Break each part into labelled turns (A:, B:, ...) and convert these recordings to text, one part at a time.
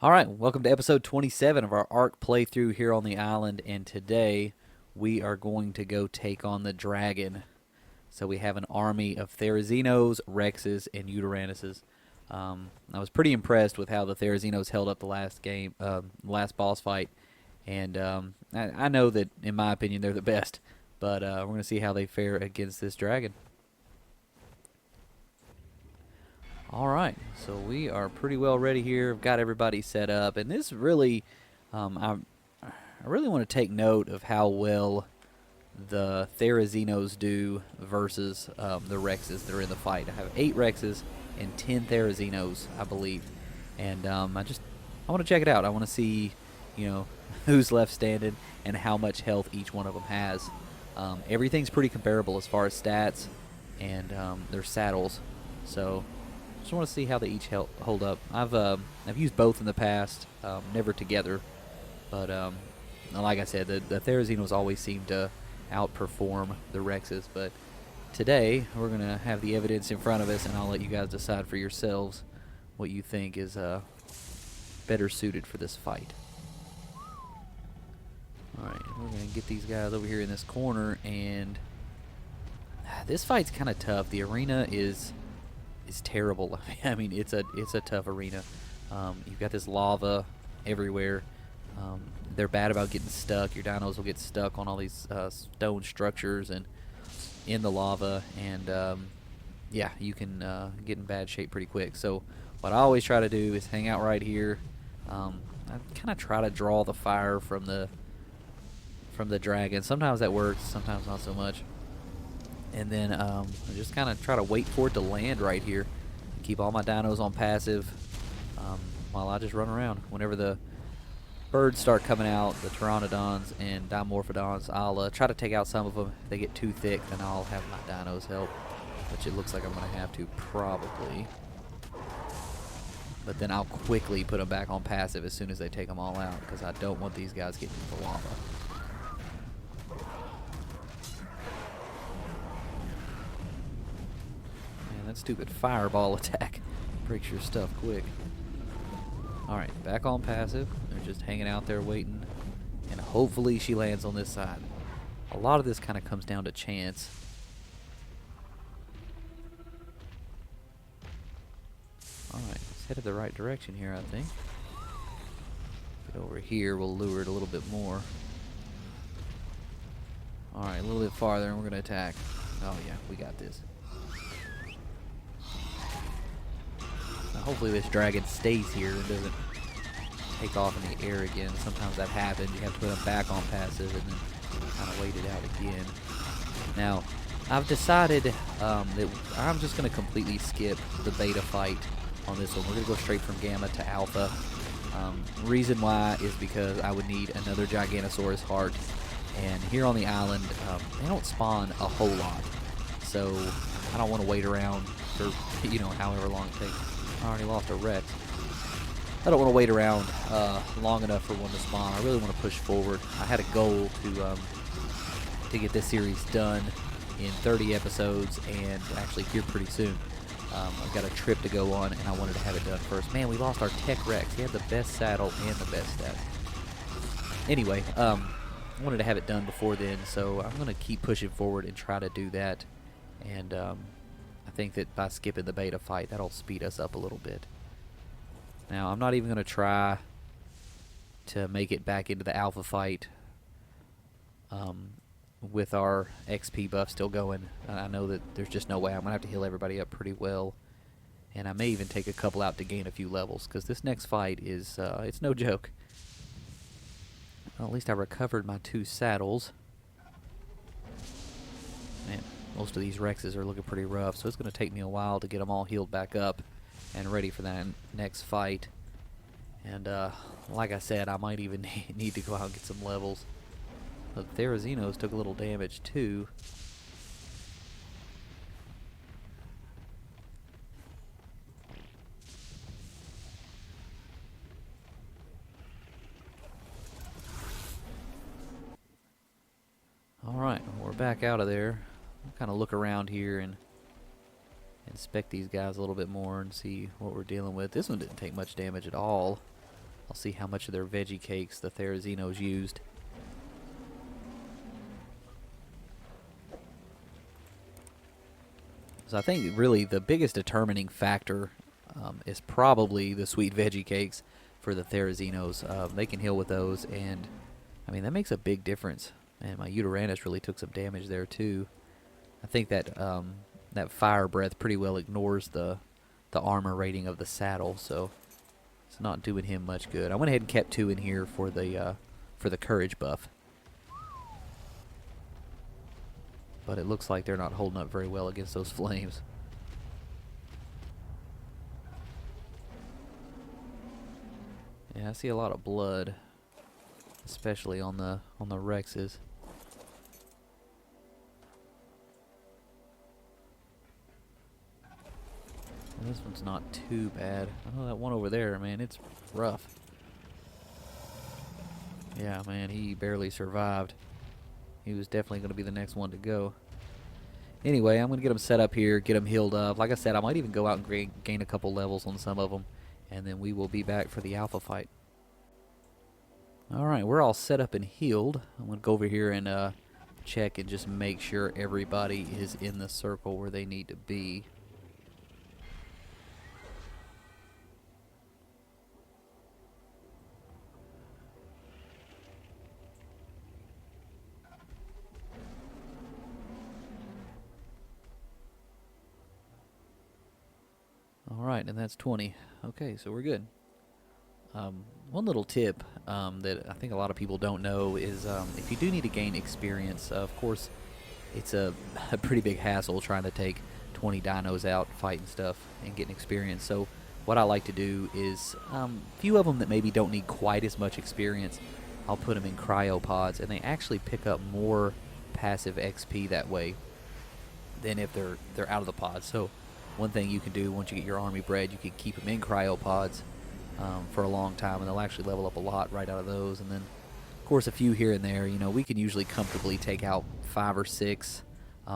A: All right, welcome to episode 27 of our Ark playthrough here on the island, and today we are going to go take on the dragon. So we have an army of Therazinos, Rexes, and Uteranuses. I was pretty impressed with how the Therazinos held up the last game, last boss fight, and I know that, in my opinion, they're the best, but we're going to see how they fare against this dragon. All right, so we are pretty well ready here. I've got everybody set up, and this really, I really want to take note of how well the Therazinos do versus the Rexes that are in the fight. I have 8 Rexes and 10 Therazinos, I believe, and I want to check it out. I want to see, who's left standing and how much health each one of them has. Everything's pretty comparable as far as stats and their saddles, so. Just want to see how they each hold up. I've used both in the past, never together, but like I said, the Therazinos always seem to outperform the Rexes. But today we're gonna have the evidence in front of us, and I'll let you guys decide for yourselves what you think is better suited for this fight. All right, we're gonna get these guys over here in this corner, and this fight's kind of tough. The arena is terrible. I mean, it's a tough arena. You've got this lava everywhere. They're bad about getting stuck. Your dinos will get stuck on all these stone structures and in the lava, and yeah, you can get in bad shape pretty quick. So what I always try to do is hang out right here. I kind of try to draw the fire from the dragon. Sometimes that works, sometimes not so much. And then I just kind of try to wait for it to land right here. Keep all my dinos on passive while I just run around. Whenever the birds start coming out, the pteranodons and dimorphodons, I'll try to take out some of them. If they get too thick, then I'll have my dinos help, which it looks like I'm going to have to probably. But then I'll quickly put them back on passive as soon as they take them all out, because I don't want these guys getting into the lava. That stupid fireball attack breaks your stuff quick. Alright, back on passive. They're just hanging out there waiting, and hopefully she lands on this side. A lot of this kind of comes down to chance. Alright, it's headed the right direction here, I think. Get over here, we'll lure it a little bit more. Alright, a little bit farther and we're going to attack. Oh yeah, we got this. Hopefully this dragon stays here and doesn't take off in the air again. Sometimes that happens. You have to put them back on passive and then kind of wait it out again. Now, I've decided that I'm just going to completely skip the beta fight on this one. We're going to go straight from Gamma to Alpha. Reason why is because I would need another Giganosaurus heart. And here on the island, they don't spawn a whole lot. So I don't want to wait around for, however long it takes. I already lost a Rex. I don't want to wait around long enough for one to spawn. I really want to push forward. I had a goal to get this series done in 30 episodes, and actually here pretty soon. I've got a trip to go on, and I wanted to have it done first. Man, we lost our Tech Rex. He had the best saddle and the best stats. Anyway, I wanted to have it done before then, so I'm going to keep pushing forward and try to do that. And I think that by skipping the beta fight, that'll speed us up a little bit. Now, I'm not even going to try to make it back into the alpha fight with our XP buff still going. I know that there's just no way. I'm going to have to heal everybody up pretty well. And I may even take a couple out to gain a few levels, because this next fight is, it's no joke. Well, at least I recovered my 2 saddles. Man. Most of these Rexes are looking pretty rough, so it's going to take me a while to get them all healed back up and ready for that next fight. And like I said, I might even need to go out and get some levels. The Therazinos took a little damage too. Alright, we're back out of there. I'll kind of look around here and inspect these guys a little bit more and see what we're dealing with. This one didn't take much damage at all. I'll see how much of their veggie cakes the Therazinos used. So I think really the biggest determining factor is probably the sweet veggie cakes for the Therazinos. They can heal with those, and I mean that makes a big difference. And my Uteranus really took some damage there too. I think that that fire breath pretty well ignores the armor rating of the saddle, so it's not doing him much good. I went ahead and kept 2 in here for the courage buff. But it looks like they're not holding up very well against those flames. Yeah, I see a lot of blood, especially on the Rexes. Well, this one's not too bad. I know that one over there, man, it's rough. Yeah, man, he barely survived. He was definitely going to be the next one to go. Anyway, I'm going to get him set up here, get him healed up. Like I said, I might even go out and gain a couple levels on some of them, and then we will be back for the alpha fight. Alright, we're all set up and healed. I'm going to go over here and check and just make sure everybody is in the circle where they need to be. Alright, and that's 20. Okay, so we're good. One little tip that I think a lot of people don't know is if you do need to gain experience, of course, it's a pretty big hassle trying to take 20 dinos out, fighting stuff, and getting experience. So what I like to do is a few of them that maybe don't need quite as much experience, I'll put them in cryopods, and they actually pick up more passive XP that way than if they're out of the pod. So one thing you can do once you get your army bred, you can keep them in cryopods for a long time, and they'll actually level up a lot right out of those. And then, of course, a few here and there. You know, we can usually comfortably take out 5 or 6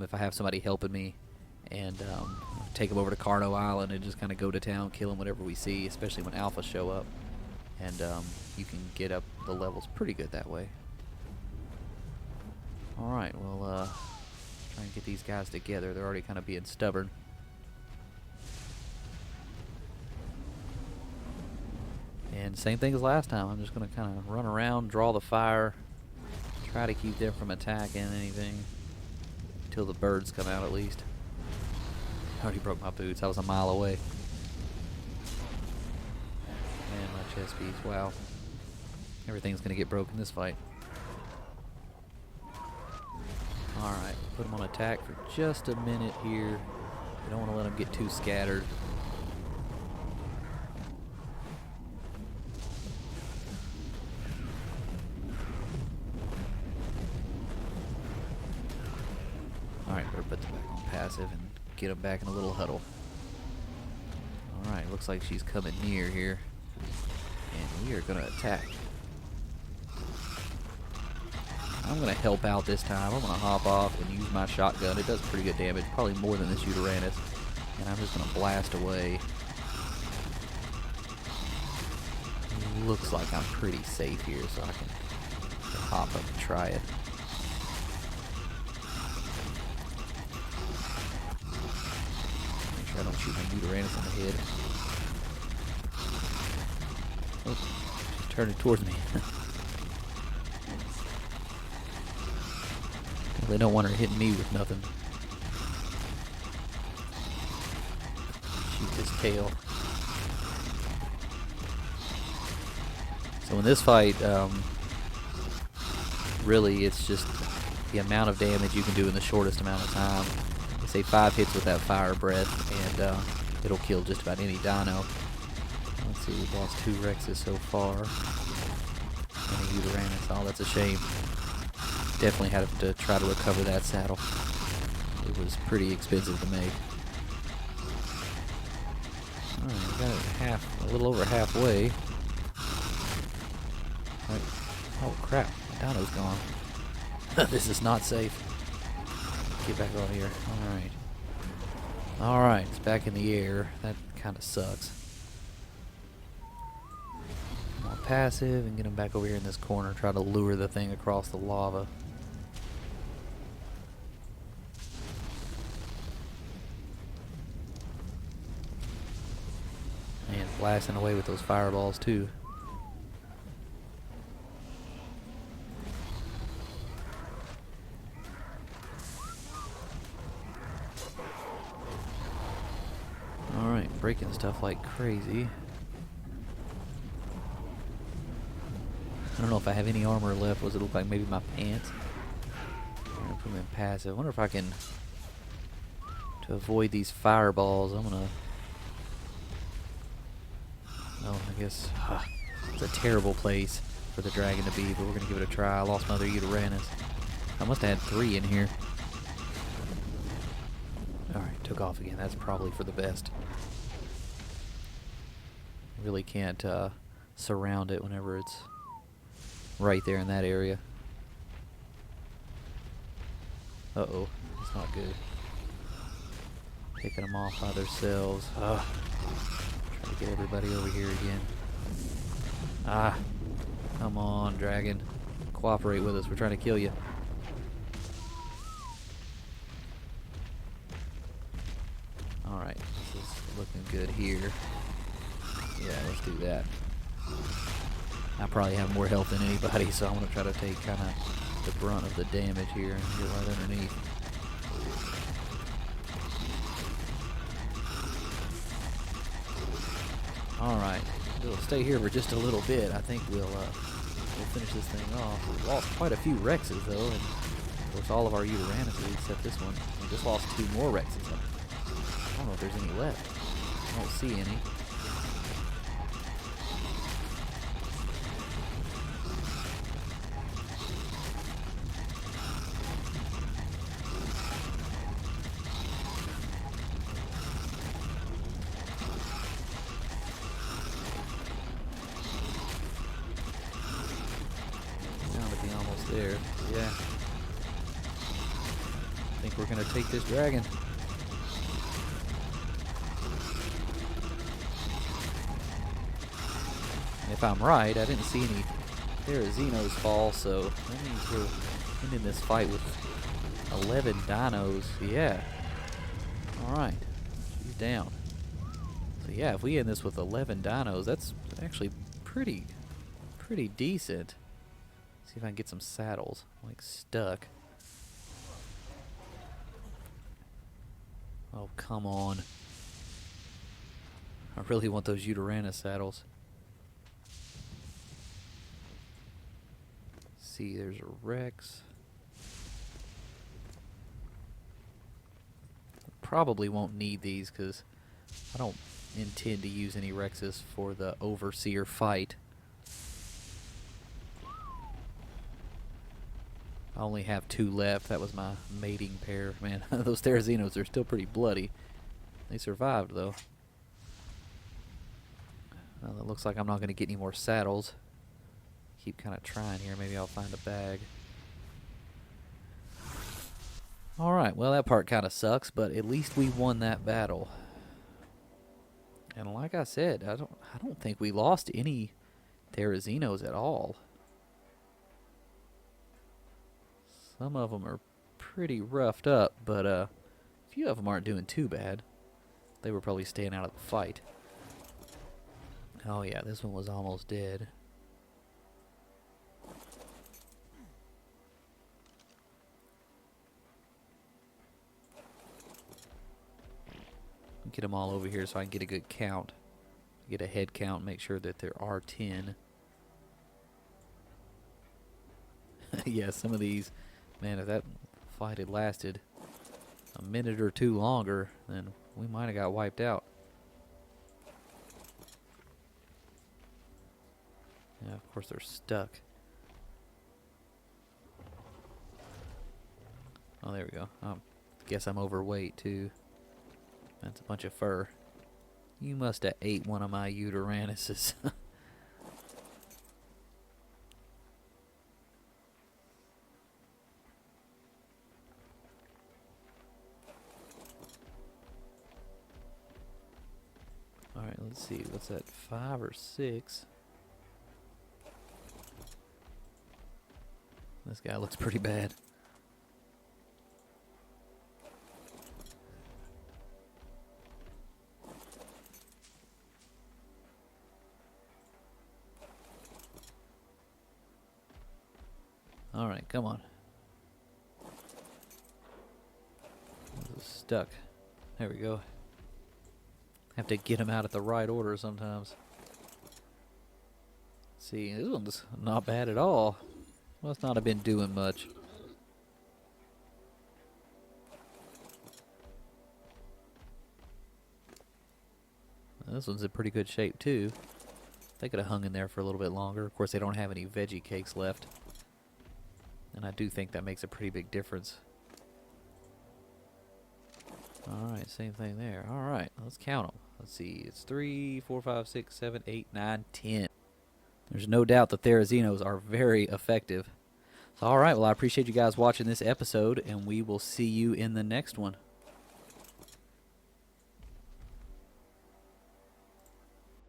A: if I have somebody helping me, and take them over to Carno Island and just kind of go to town, kill them whatever we see, especially when alphas show up. And you can get up the levels pretty good that way. All right, well, try and get these guys together. They're already kind of being stubborn. And same thing as last time. I'm just going to kind of run around, draw the fire, try to keep them from attacking anything until the birds come out at least. I already broke my boots. I was a mile away. And my chest piece. Wow. Everything's going to get broken this fight. Alright, put them on attack for just a minute here. You don't want to let them get too scattered. Alright, better put them back on passive and get them back in a little huddle. Alright, looks like she's coming near here. And we are going to attack. I'm going to help out this time. I'm going to hop off and use my shotgun. It does pretty good damage, probably more than this Uteranus. And I'm just going to blast away. Looks like I'm pretty safe here, so I can hop up and try it. Make sure I don't shoot my Uteranus in the head. Oh, she's turning towards me. They don't want her hitting me with nothing. Shoot this tail. So in this fight, really it's just the amount of damage you can do in the shortest amount of time. They say 5 hits with that fire breath, and it'll kill just about any dino. Let's see, we've lost 2 Rexes so far. And a Uteranus. Oh, that's a shame. Definitely had to try to recover that saddle. It was pretty expensive to make. Alright, we got it a little over halfway. Right. Oh crap, my dino's gone. This is not safe. Get back on here. Alright. Alright, it's back in the air. That kind of sucks. I'll passive and get him back over here in this corner. Try to lure the thing across the lava. And blasting away with those fireballs too. Alright, breaking stuff like crazy. I don't know if I have any armor left. What does it look like? Maybe my pants? I'm gonna put them in passive. I wonder if I can, to avoid these fireballs, I'm gonna... Oh, I guess it's a terrible place for the dragon to be, but we're gonna give it a try. I lost my other Uranus. I must have had 3 in here. Alright, took off again. That's probably for the best. Really can't surround it whenever it's right there in that area. Uh-oh, that's not good. Picking them off by themselves. Trying to get everybody over here again. Ah, come on, dragon. Cooperate with us. We're trying to kill you. Alright, this is looking good here. Yeah, let's do that. I probably have more health than anybody, so I'm going to try to take kind of the brunt of the damage here and get right underneath. Alright, we'll stay here for just a little bit. I think we'll finish this thing off. We lost quite a few Rexes, though, and of course all of our Uranuses except this one. We just lost 2 more Rexes. I don't know if there's any left. I don't see any. There, yeah. I think we're gonna take this dragon. And if I'm right, I didn't see any Therazinos fall, so that means we're ending this fight with 11 dinos. Yeah. Alright. She's down. So yeah, if we end this with 11 dinos, that's actually pretty decent. See if I can get some saddles. I'm like stuck. Oh, come on. I really want those Uranus saddles. See, there's a Rex. Probably won't need these because I don't intend to use any Rexes for the Overseer fight. I only have 2 left. That was my mating pair. Man, those Therazinos are still pretty bloody. They survived, though. Well, it looks like I'm not going to get any more saddles. Keep kind of trying here. Maybe I'll find a bag. Alright, well, that part kind of sucks, but at least we won that battle. And like I said, I don't think we lost any Therazinos at all. Some of them are pretty roughed up, but a few of them aren't doing too bad. They were probably staying out of the fight. Oh yeah, this one was almost dead. Get them all over here so I can get a good count. Get a head count, make sure that there are 10. Yeah, some of these... Man, if that fight had lasted a minute or 2 longer, then we might have got wiped out. Yeah, of course they're stuck. Oh, there we go. Guess I'm overweight, too. That's a bunch of fur. You must have ate one of my Uranuses. Alright, let's see. What's that? 5 or 6? This guy looks pretty bad. Alright, come on. This is stuck. There we go. Have to get him out at the right order sometimes. See, this one's not bad at all. Must not have been doing much. This one's in pretty good shape too. They could have hung in there for a little bit longer. Of course, they don't have any veggie cakes left. And I do think that makes a pretty big difference. Alright, same thing there. Alright, let's count them. Let's see, it's 3, 4, 5, 6, 7, 8, 9, 10. There's no doubt that Therazinos are very effective. So, alright, well, I appreciate you guys watching this episode, and we will see you in the next one.